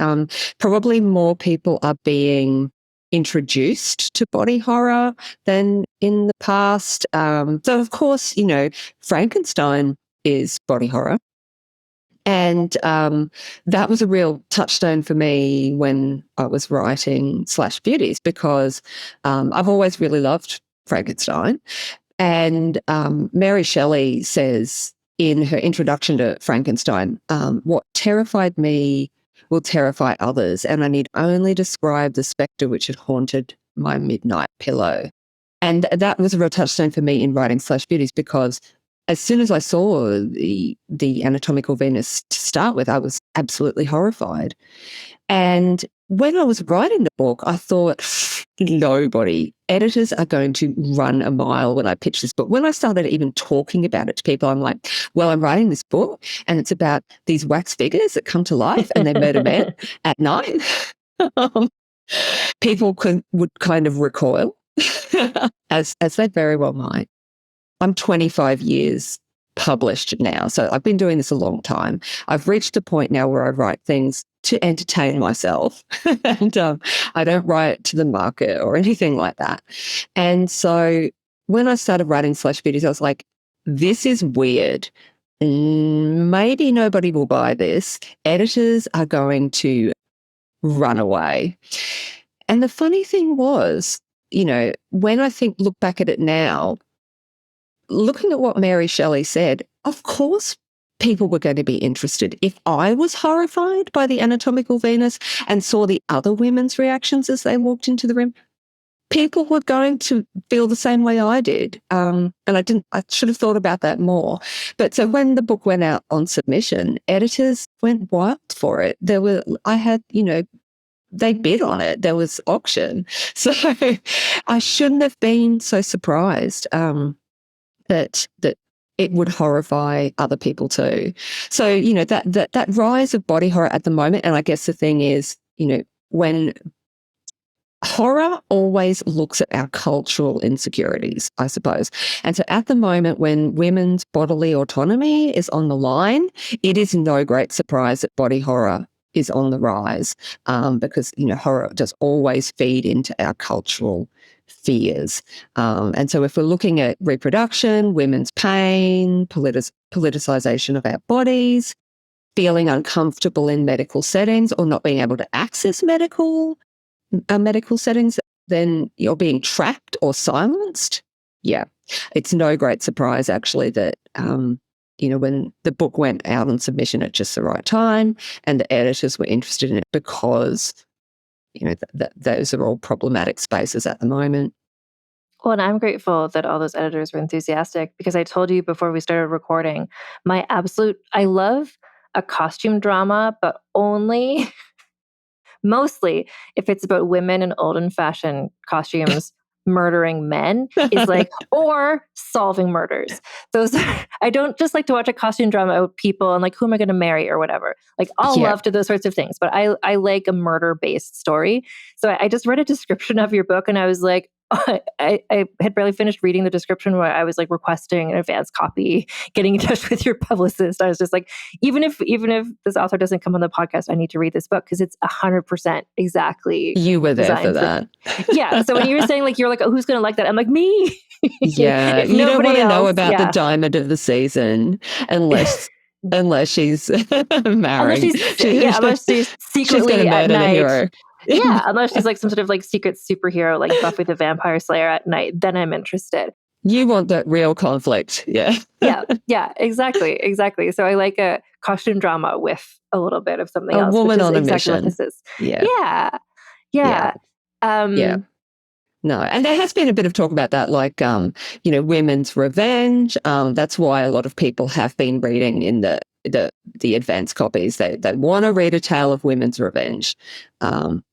Probably more people are being introduced to body horror than in the past. So, of course, Frankenstein is body horror. And that was a real touchstone for me when I was writing Slashed Beauties, because I've always really loved Frankenstein. And Mary Shelley says in her introduction to Frankenstein, what terrified me will terrify others, and I need only describe the spectre which had haunted my midnight pillow. And that was a real touchstone for me in writing Slashed Beauties, because as soon as I saw the anatomical Venus to start with, I was absolutely horrified. And when I was writing the book, I thought, editors are going to run a mile when I pitch this book. When I started even talking about it to people, I'm like, well, I'm writing this book and it's about these wax figures that come to life and they murder men at night. People would kind of recoil, as they very well might. I'm 25 years published now, so I've been doing this a long time. I've reached a point now where I write things to entertain myself, and I don't write to the market or anything like that. And so when I started writing Slashed Beauties, I was like, this is weird. Maybe nobody will buy this. Editors are going to run away. And the funny thing was, when I look back at it now, looking at what Mary Shelley said, of course people were going to be interested. If I was horrified by the anatomical Venus and saw the other women's reactions as they walked into the room, people were going to feel the same way I did. And I should have thought about that more. But so when the book went out on submission, editors went wild for it. They bid on it. There was auction. So I shouldn't have been so surprised that it would horrify other people too. So, that rise of body horror at the moment, and I guess the thing is, when horror always looks at our cultural insecurities, I suppose. And so at the moment, when women's bodily autonomy is on the line, it is no great surprise that body horror is on the rise, because, horror does always feed into our cultural fears. And so if we're looking at reproduction, women's pain, politicization of our bodies, feeling uncomfortable in medical settings or not being able to access medical settings, then you're being trapped or silenced. Yeah. It's no great surprise, actually, that, when the book went out on submission at just the right time and the editors were interested in it because, those are all problematic spaces at the moment. Well, and I'm grateful that all those editors were enthusiastic because I told you before we started recording, I love a costume drama, but only mostly if it's about women in old-fashioned costumes murdering men or solving murders. I don't just like to watch a costume drama about people and like, who am I going to marry or whatever. Like, I'll love to those sorts of things, but I like a murder-based story. So I just read a description of your book and I was like, I had barely finished reading the description where I was like requesting an advance copy, getting in touch with your publicist. I was just like, even if this author doesn't come on the podcast, I need to read this book because it's 100% exactly. You were there for that. Yeah. So when you were saying like, you're like, oh, who's going to like that? I'm like, me. Yeah. You don't want to know about the diamond of the season unless she's married. Unless she's secretly she's at night. Hero. Yeah, unless she's like some sort of like secret superhero, like Buffy the Vampire Slayer at night, then I'm interested. You want that real conflict, yeah. yeah, exactly. So I like a costume drama with a little bit of something else. A woman on a exactly mission. What this is. Yeah. No, and there has been a bit of talk about that, like, women's revenge. That's why a lot of people have been reading in the advanced copies. They want to read a tale of women's revenge. Well,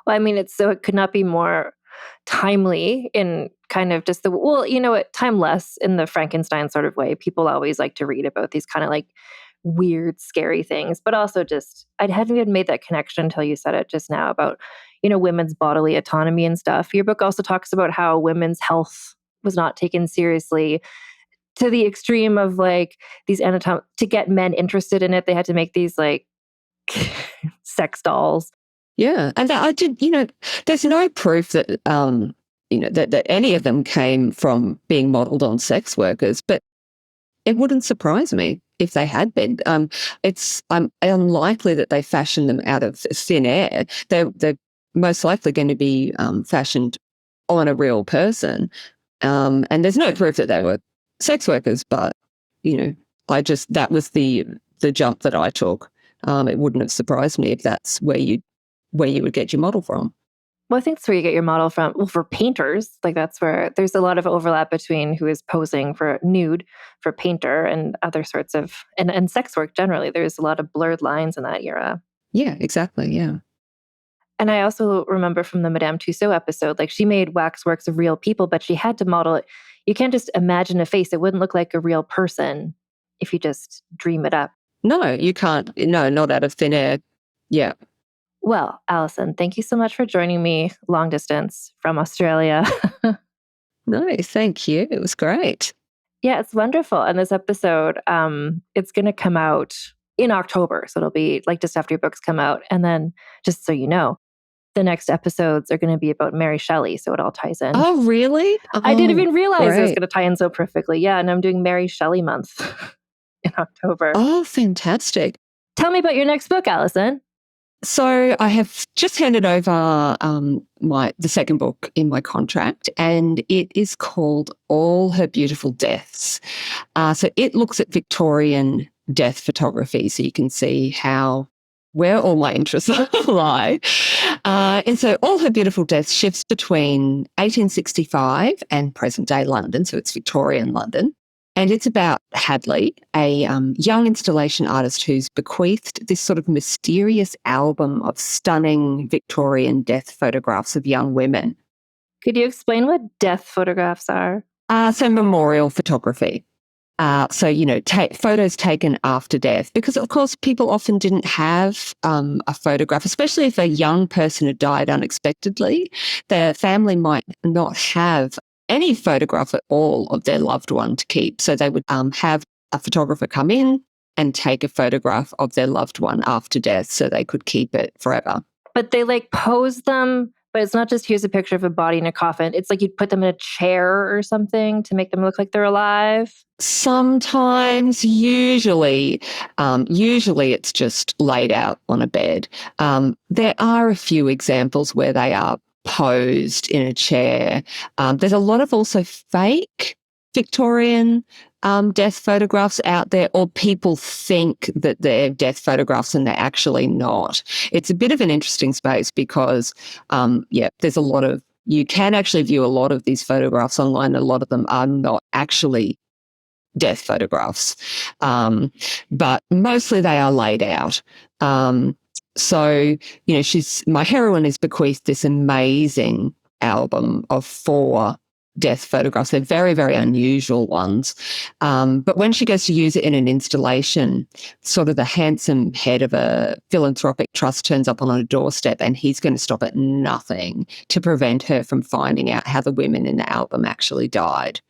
I mean, it could not be more timely in kind of just timeless in the Frankenstein sort of way. People always like to read about these kind of like weird, scary things, but also just, I hadn't even made that connection until you said it just now about, women's bodily autonomy and stuff. Your book also talks about how women's health was not taken seriously to the extreme of like these to get men interested in it. They had to make these like sex dolls. Yeah. And I did, there's no proof that, that any of them came from being modeled on sex workers, but it wouldn't surprise me if they had been. It's unlikely that they fashioned them out of thin air. They're most likely going to be fashioned on a real person. And there's no proof that they were sex workers, but, that was the jump that I took. It wouldn't have surprised me if that's where you would get your model from. Well, I think that's where you get your model from. Well, for painters, like that's where there's a lot of overlap between who is posing for nude for painter and other sorts of, and sex work generally. There's a lot of blurred lines in that era. Yeah, exactly. Yeah. And I also remember from the Madame Tussauds episode, like she made waxworks of real people, but she had to model it. You can't just imagine a face. It wouldn't look like a real person if you just dream it up. No, you can't. No, not out of thin air. Yeah. Well, Allison, thank you so much for joining me long distance from Australia. No, thank you. It was great. Yeah, it's wonderful. And this episode, it's going to come out in October. So it'll be like just after your books come out. And then just so you know, the next episodes are going to be about Mary Shelley. So it all ties in. Oh, really? I didn't even realize it was going to tie in so perfectly. Yeah. And I'm doing Mary Shelley month in October. Oh, fantastic. Tell me about your next book, Allison. So I have just handed over the second book in my contract, and it is called All Her Beautiful Deaths. So it looks at Victorian death photography, so you can see where all my interests lie. And so All Her Beautiful Deaths shifts between 1865 and present-day London, so it's Victorian London. And it's about Hadley, a young installation artist who's bequeathed this sort of mysterious album of stunning Victorian death photographs of young women. Could you explain what death photographs are? So memorial photography. Photos taken after death, because of course people often didn't have a photograph, especially if a young person had died unexpectedly. Their family might not have any photograph at all of their loved one to keep. So they would have a photographer come in and take a photograph of their loved one after death so they could keep it forever. But they like pose them But it's not just here's a picture of a body in a coffin. It's like you'd put them in a chair or something to make them look like they're alive. Sometimes, usually it's just laid out on a bed. There are a few examples where they are posed in a chair. There's a lot of also fake Victorian death photographs out there, or people think that they're death photographs and they're actually not. It's a bit of an interesting space because, there's a lot of, you can actually view a lot of these photographs online. A lot of them are not actually death photographs, but mostly they are laid out. So, my heroine is bequeathed this amazing album of 4 death photographs. They're very, very unusual ones. But when she goes to use it in an installation, sort of the handsome head of a philanthropic trust turns up on a doorstep, and he's going to stop at nothing to prevent her from finding out how the women in the album actually died.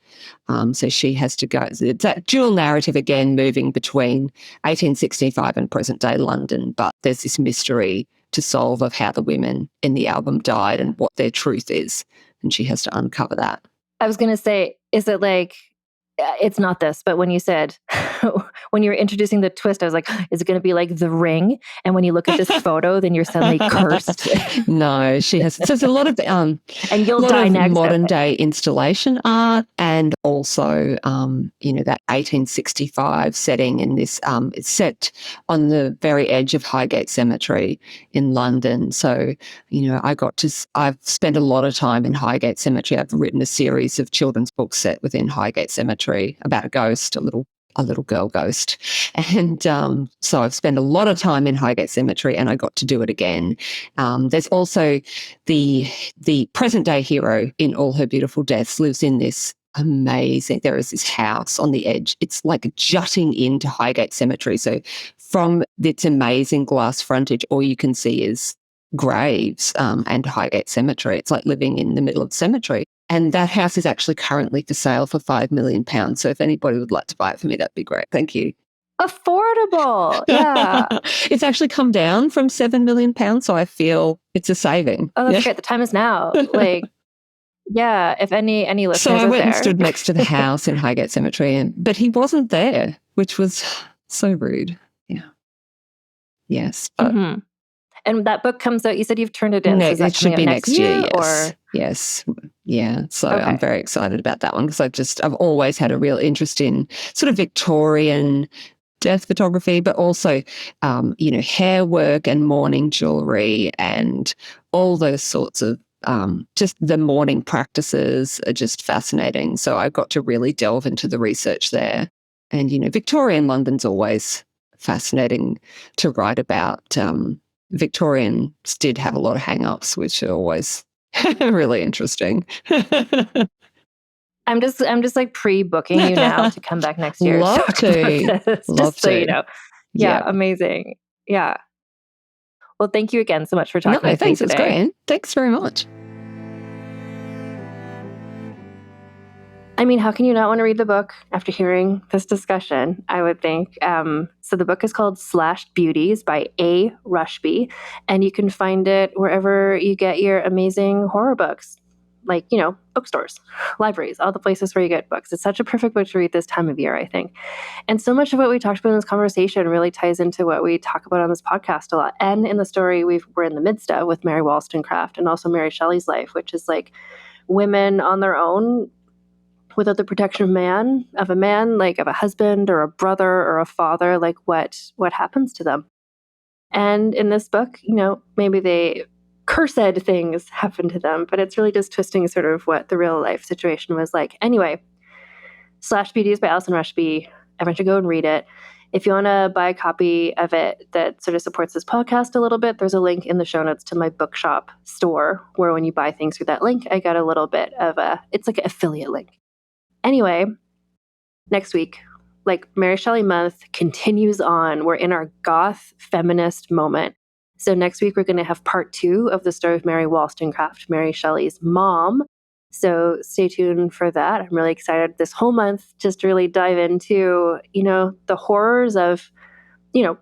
So she has to go. It's that dual narrative again, moving between 1865 and present day London, but there's this mystery to solve of how the women in the album died and what their truth is. And she has to uncover that. I was going to say, is it like, it's not this, but when you said, when you were introducing the twist, I was like, is it going to be like The Ring? And when you look at this photo, then you're suddenly cursed. No, she has. So there's a lot of and you'll die next. Modern day installation art, and also, that 1865 setting in this. It's set on the very edge of Highgate Cemetery in London. So, I've spent a lot of time in Highgate Cemetery. I've written a series of children's books set within Highgate Cemetery about a ghost, a little girl ghost. And so I've spent a lot of time in Highgate Cemetery, and I got to do it again. There's also the present day hero in All Her Beautiful Deaths lives in this amazing, there is this house on the edge. It's like jutting into Highgate Cemetery. So from its amazing glass frontage, all you can see is graves and Highgate Cemetery. It's like living in the middle of the cemetery. And that house is actually currently for sale for £5 million. So if anybody would like to buy it for me, that'd be great. Thank you. Affordable. Yeah. It's actually come down from £7 million. So I feel it's a saving. Oh, that's great. The time is now. Like, yeah, if any listeners So I went and stood next to the house in Highgate Cemetery, but he wasn't there, which was so rude. Yeah. Yes. Mm-hmm. And that book comes out, you said you've turned it in. So it should be next year, yes. Or? Yes. Yeah. So I'm very excited about that one because I've always had a real interest in sort of Victorian death photography, but also, hair work and mourning jewelry and all those sorts of just the mourning practices are just fascinating. So I got to really delve into the research there. And, Victorian London's always fascinating to write about. Victorians did have a lot of hang-ups, which are always really interesting. I'm just like pre-booking you now to come back next year. Love to. Love to. So you know. Yeah, amazing. Yeah. Well, thank you again so much for talking with me today. It's great. Thanks very much. I mean, how can you not want to read the book after hearing this discussion, I would think. So the book is called Slashed Beauties by A. Rushby, and you can find it wherever you get your amazing horror books, like, bookstores, libraries, all the places where you get books. It's such a perfect book to read this time of year, I think. And so much of what we talked about in this conversation really ties into what we talk about on this podcast a lot, and in the story we're in the midst of with Mary Wollstonecraft and also Mary Shelley's life, which is like women on their own, without the protection of a man, like of a husband or a brother or a father, like what happens to them. And in this book, maybe cursed things happen to them, but it's really just twisting sort of what the real life situation was like. Anyway, Slashed Beauties by Allison Rushby. Everyone should go and read it. If you want to buy a copy of it that sort of supports this podcast a little bit, there's a link in the show notes to my bookshop store where when you buy things through that link, I got a little bit of it's like an affiliate link. Anyway, next week, like Mary Shelley month continues on. We're in our goth feminist moment. So next week, we're going to have part 2 of the story of Mary Wollstonecraft, Mary Shelley's mom. So stay tuned for that. I'm really excited this whole month just to really dive into, the horrors of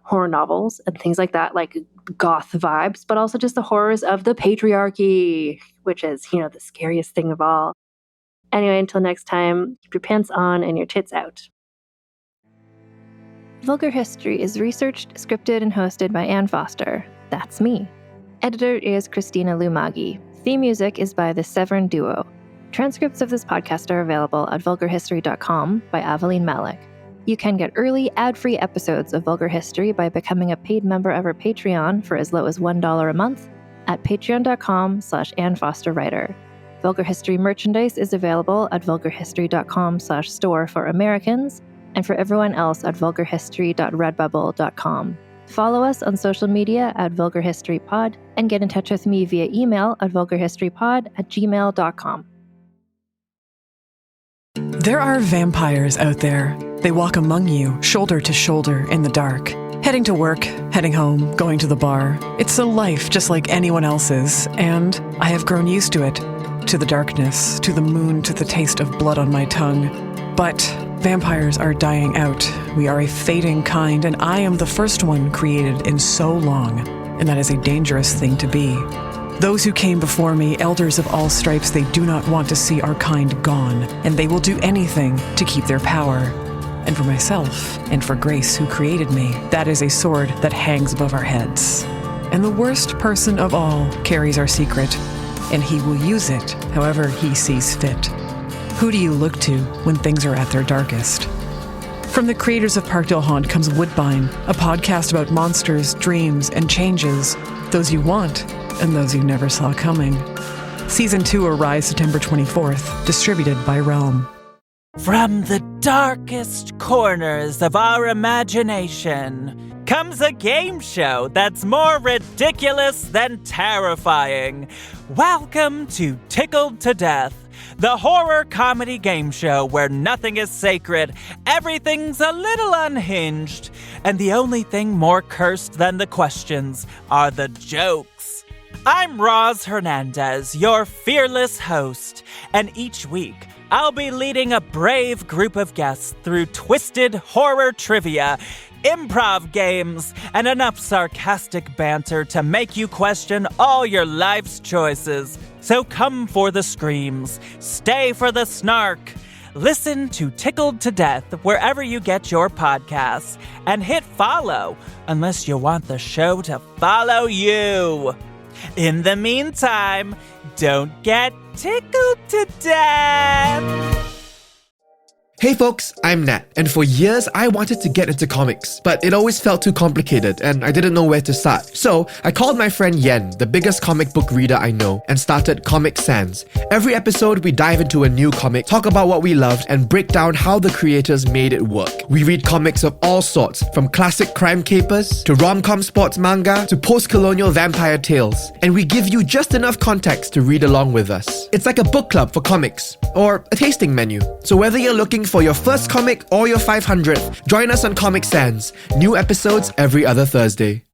horror novels and things like that, like goth vibes, but also just the horrors of the patriarchy, which is, the scariest thing of all. Anyway, until next time, keep your pants on and your tits out. Vulgar History is researched, scripted, and hosted by Ann Foster. That's me. Editor is Christina Lumagi. Theme music is by the Severin Duo. Transcripts of this podcast are available at vulgarhistory.com by Aveline Malik. You can get early, ad-free episodes of Vulgar History by becoming a paid member of our Patreon for as low as $1 a month at patreon.com/AnnFosterWriter. Vulgar History merchandise is available at vulgarhistory.com/store for Americans, and for everyone else at vulgarhistory.redbubble.com. Follow us on social media at Vulgar History Pod, and get in touch with me via email at vulgarhistorypod@gmail.com. There are vampires out there. They walk among you, shoulder to shoulder in the dark. Heading to work, heading home, going to the bar. It's a life just like anyone else's, and I have grown used to it. To the darkness, to the moon, to the taste of blood on my tongue. But vampires are dying out. We are a fading kind, and I am the first one created in so long, and that is a dangerous thing to be. Those who came before me, elders of all stripes, they do not want to see our kind gone, and they will do anything to keep their power. And for myself, and for Grace, who created me, that is a sword that hangs above our heads. And the worst person of all carries our secret, and he will use it however he sees fit. Who do you look to when things are at their darkest? From the creators of Parkdale Haunt comes Woodbine, a podcast about monsters, dreams, and changes, those you want and those you never saw coming. Season 2 arrives September 24th, distributed by Realm. From the darkest corners of our imagination comes a game show that's more ridiculous than terrifying. Welcome to Tickled to Death, the horror comedy game show where nothing is sacred, everything's a little unhinged, and the only thing more cursed than the questions are the jokes. I'm Roz Hernandez, your fearless host, and each week I'll be leading a brave group of guests through twisted horror trivia, improv games, and enough sarcastic banter to make you question all your life's choices. So come for the screams, stay for the snark. Listen to Tickled to Death wherever you get your podcasts, and hit follow unless you want the show to follow you. In the meantime, don't get tickled to death! Hey folks, I'm Nat, and for years I wanted to get into comics, but it always felt too complicated and I didn't know where to start. So I called my friend Yen, the biggest comic book reader I know, and started Comic Sans. Every episode we dive into a new comic, talk about what we loved, and break down how the creators made it work. We read comics of all sorts, from classic crime capers, to rom-com sports manga, to post-colonial vampire tales, and we give you just enough context to read along with us. It's like a book club for comics, or a tasting menu. So whether you're looking for your first comic or your 500th, join us on Comic Sans. New episodes every other Thursday.